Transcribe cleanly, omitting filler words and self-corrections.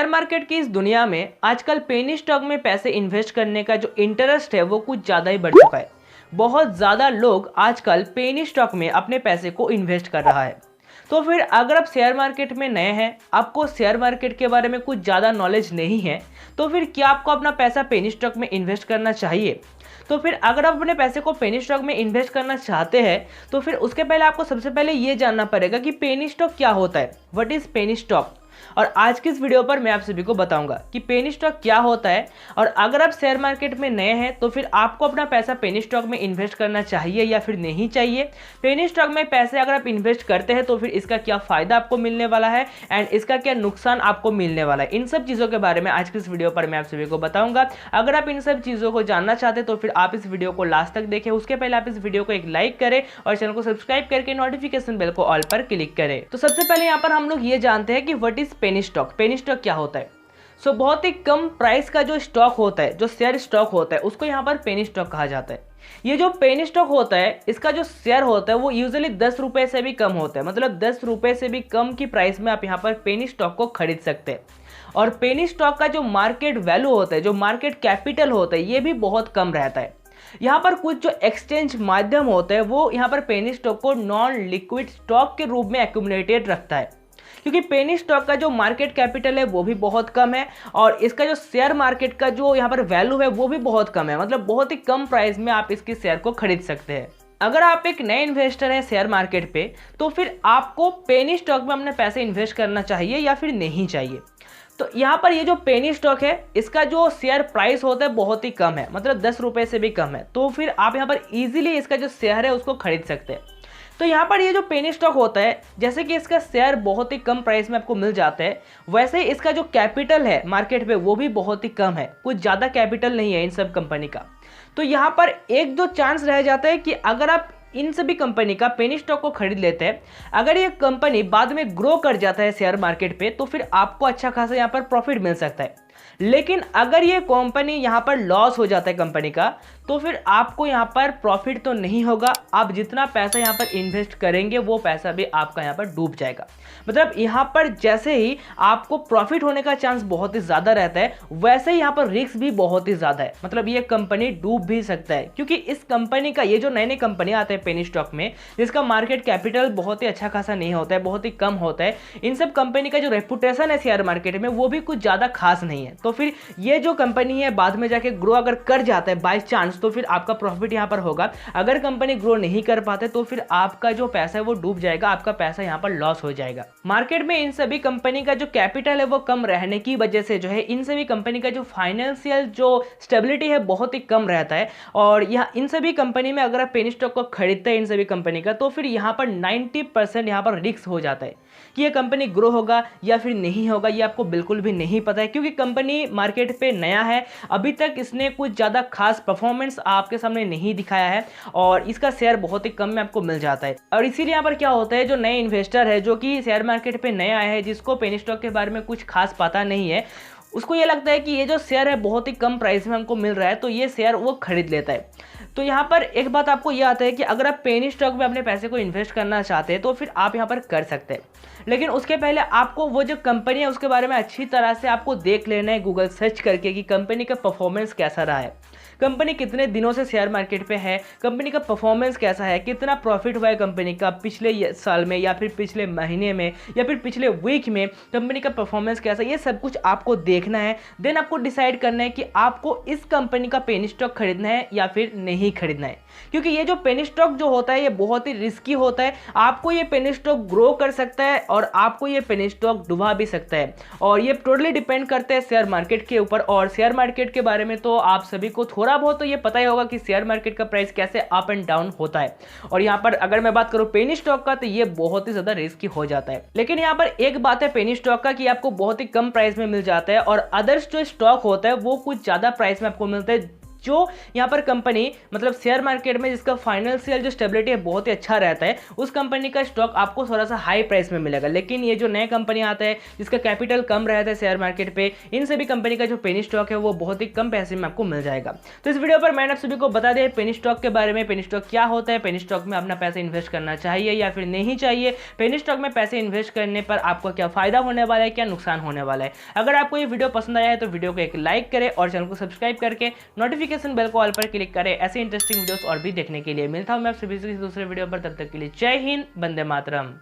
Share market की इस दुनिया में आजकल पेनी स्टॉक में पैसे इन्वेस्ट करने का जो इंटरेस्ट है वो कुछ ज़्यादा ही बढ़ चुका है। बहुत ज़्यादा लोग आजकल पेनी स्टॉक में अपने पैसे को इन्वेस्ट कर रहा है। तो फिर अगर आप शेयर मार्केट में नए हैं, आपको शेयर मार्केट के बारे में कुछ ज़्यादा नॉलेज नहीं है, तो फिर क्या आपको अपना पैसा पेनी स्टॉक में इन्वेस्ट करना चाहिए? तो फिर अगर आप अपने पैसे को पेनी स्टॉक में इन्वेस्ट करना चाहते हैं तो फिर उसके पहले आपको सबसे पहले ये जानना पड़ेगा कि पेनी स्टॉक क्या होता है, व्हाट इज पेनी स्टॉक। और आज की इस वीडियो पर मैं आप सभी को बताऊंगा कि पेनी स्टॉक क्या होता है, और अगर आप शेयर मार्केट में नए हैं तो फिर आपको अपना पैसा पेनी स्टॉक में इन्वेस्ट करना चाहिए या फिर नहीं चाहिए। पेनी स्टॉक में पैसे अगर आप इन्वेस्ट करते हैं तो फिर इसका क्या फायदा आपको मिलने वाला है एंड इसका क्या नुकसान आपको मिलने वाला है, इन सब चीज़ों के बारे में आज की इस वीडियो पर मैं आप सभी को बताऊंगा। अगर आप इन सब चीज़ों को जानना चाहते तो फिर आप इस वीडियो को लास्ट तक देखें। उसके पहले आप इस वीडियो को एक लाइक करें और चैनल को सब्सक्राइब करके नोटिफिकेशन बेल को ऑल पर क्लिक करें। तो सबसे पहले यहाँ पर हम लोग ये जानते हैं कि what is penny stock. Penny stock क्या होता है? बहुत ही कम प्राइस का जो स्टॉक होता है, जो शेयर स्टॉक होता है, उसको यहाँ पर पेनी स्टॉक कहा जाता है। ये जो पेनी स्टॉक होता है, इसका जो शेयर होता है वो यूजुअली 10 रुपए से भी कम होता है। मतलब 10 रुपए से भी कम की प्राइस में आप यहाँ पर पेनी स्टॉक को खरीद सकते हैं। और पेनी स्टॉक का जो मार्केट वैल्यू होता है, जो मार्केट कैपिटल होता है, ये भी बहुत कम रहता है। यहाँ पर कुछ जो एक्सचेंज माध्यम होते हैं वो यहाँ पर पेनी स्टॉक को नॉन लिक्विड स्टॉक के रूप में एक्यूमुलेटेड रखता है, क्योंकि पेनी स्टॉक का जो मार्केट कैपिटल है वो भी बहुत कम है और इसका जो शेयर मार्केट का जो यहाँ पर वैल्यू है वो भी बहुत कम है। मतलब बहुत ही कम प्राइस में आप इसके शेयर को खरीद सकते हैं। अगर आप एक नए इन्वेस्टर हैं शेयर मार्केट पे तो फिर आपको पेनी स्टॉक में अपने पैसे इन्वेस्ट करना चाहिए या फिर नहीं चाहिए। तो यहाँ पर ये जो पेनी स्टॉक है, इसका जो शेयर प्राइस होता है बहुत ही कम है, मतलब 10 रुपए से भी कम है। तो फिर आप यहाँ पर इजीली इसका जो शेयर है उसको खरीद सकते हैं। तो यहाँ पर ये जो पेनी स्टॉक होता है, जैसे कि इसका शेयर बहुत ही कम प्राइस में आपको मिल जाता है, वैसे ही इसका जो कैपिटल है मार्केट पे वो भी बहुत ही कम है। कुछ ज़्यादा कैपिटल नहीं है इन सब कंपनी का। तो यहाँ पर एक दो चांस रह जाता है कि अगर आप इन सभी कंपनी का पेनी स्टॉक को खरीद लेते हैं, अगर ये कंपनी बाद में ग्रो कर जाता है शेयर मार्केट पे तो फिर आपको अच्छा खासा यहाँ पर प्रॉफिट मिल सकता है। लेकिन अगर ये कंपनी यहाँ पर लॉस हो जाता है कंपनी का, तो फिर आपको यहाँ पर प्रॉफिट तो नहीं होगा। आप जितना पैसा यहाँ पर इन्वेस्ट करेंगे वो पैसा भी आपका यहाँ पर डूब जाएगा। मतलब यहाँ पर जैसे ही आपको प्रॉफिट होने का चांस बहुत ही ज़्यादा रहता है, वैसे ही यहाँ पर रिस्क भी बहुत ही ज़्यादा है। मतलब ये कंपनी डूब भी सकता है, क्योंकि इस कंपनी का ये जो नए नए कंपनी आते हैं पेनी स्टॉक में, जिसका मार्केट कैपिटल बहुत ही अच्छा खासा नहीं होता है, बहुत ही कम होता है, इन सब कंपनी का जो रेपुटेशन है शेयर मार्केट में वो भी कुछ ज़्यादा खास नहीं है। तो फिर ये जो कंपनी है बाद में जाके ग्रो अगर कर जाता है बाय चांस, तो फिर आपका प्रॉफिट यहाँ पर होगा। अगर कंपनी ग्रो नहीं कर पाते तो फिर आपका जो पैसा है वो डूब जाएगा, आपका पैसा यहाँ पर लॉस हो जाएगा। मार्केट में इन सभी कंपनी का जो कैपिटल है वो कम रहने की वजह से जो है इन सभी कंपनी का जो फाइनेंशियल जो स्टेबिलिटी है बहुत ही कम रहता है। और यहाँ इन सभी कंपनी में अगर आप पेनी स्टॉक को खरीदते हैं इन सभी कंपनी का, तो फिर यहाँ पर 90% यहाँ पर रिस्क हो जाता है कि ये कंपनी ग्रो होगा या फिर नहीं होगा। ये आपको बिल्कुल भी नहीं पता है, क्योंकि कंपनी मार्केट पे नया है, अभी तक इसने कुछ ज़्यादा खास परफॉर्मेंस आपके सामने नहीं दिखाया है और इसका शेयर बहुत ही कम में आपको मिल जाता है। और इसीलिए यहाँ पर क्या होता है, जो नए इन्वेस्टर है जो कि शेयर मार्केट पे नया है, जिसको पेनी स्टॉक के बारे में कुछ खास पता नहीं है, उसको ये लगता है कि ये जो शेयर है बहुत ही कम प्राइस में हमको मिल रहा है, तो ये शेयर वो खरीद लेता है। तो यहाँ पर एक बात आपको ये आता है कि अगर आप पेनी स्टॉक में अपने पैसे को इन्वेस्ट करना चाहते हैं तो फिर आप यहाँ पर कर सकते हैं, लेकिन उसके पहले आपको वो जो कंपनी है उसके बारे में अच्छी तरह से आपको देख लेना है गूगल सर्च करके कि कंपनी का परफॉर्मेंस कैसा रहा है, कंपनी कितने दिनों से शेयर मार्केट पे है, कंपनी का परफॉर्मेंस कैसा है, कितना प्रॉफिट हुआ है कंपनी का पिछले साल में या फिर पिछले महीने में या फिर पिछले वीक में, कंपनी का परफॉर्मेंस कैसा, ये सब कुछ आपको देखना है। देन आपको डिसाइड करना है कि आपको इस कंपनी का पेनी स्टॉक खरीदना है या फिर नहीं खरीदना है। क्योंकि ये जो पेनी स्टॉक जो होता है ये बहुत ही रिस्की होता है। आपको ये पेनी स्टॉक ग्रो कर सकता है और आपको ये पेनी स्टॉक डुबा भी सकता है, और ये टोटली डिपेंड करता है शेयर मार्केट के ऊपर। और शेयर मार्केट के बारे में तो आप सभी को थोड़ा बहुत तो ये पता ही होगा कि शेयर मार्केट का प्राइस कैसे अप एंड डाउन होता है। और यहाँ पर अगर मैं बात करूँ पेनी स्टॉक का, तो ये बहुत ही ज्यादा रिस्की हो जाता है। लेकिन यहाँ पर एक बात है पेनी स्टॉक का कि आपको बहुत ही कम प्राइस में मिल जाता है, और अदर्स जो स्टॉक होता है वो कुछ ज्यादा प्राइस में आपको मिलता है, जो यहाँ पर कंपनी मतलब शेयर मार्केट में जिसका फाइनेंशियल जो स्टेबिलिटी है बहुत ही अच्छा रहता है, उस कंपनी का स्टॉक आपको थोड़ा सा हाई प्राइस में मिलेगा। लेकिन ये जो नए कंपनी आता है जिसका कैपिटल कम रहता है शेयर मार्केट पे, इन सभी कंपनी का जो पेनी स्टॉक है वो बहुत ही कम पैसे में आपको मिल जाएगा। तो इस वीडियो पर मैंने आप सभी को बता दिया पेनी स्टॉक के बारे में, पेनी स्टॉक क्या होता है, पेनी स्टॉक में अपना पैसा इन्वेस्ट करना चाहिए या फिर नहीं चाहिए, पेनी स्टॉक में पैसे इन्वेस्ट करने पर आपको क्या फायदा होने वाला है, क्या नुकसान होने वाला है। अगर आपको ये वीडियो पसंद आया है तो वीडियो को एक लाइक करें और चैनल को सब्सक्राइब करके नोटिफिकेशन बेल को ऑल पर क्लिक करें ऐसे इंटरेस्टिंग वीडियोस और भी देखने के लिए। मिलता हूं मैं आप सभी से दूसरे वीडियो पर, तब तक के लिए जय हिंद, वंदे मातरम।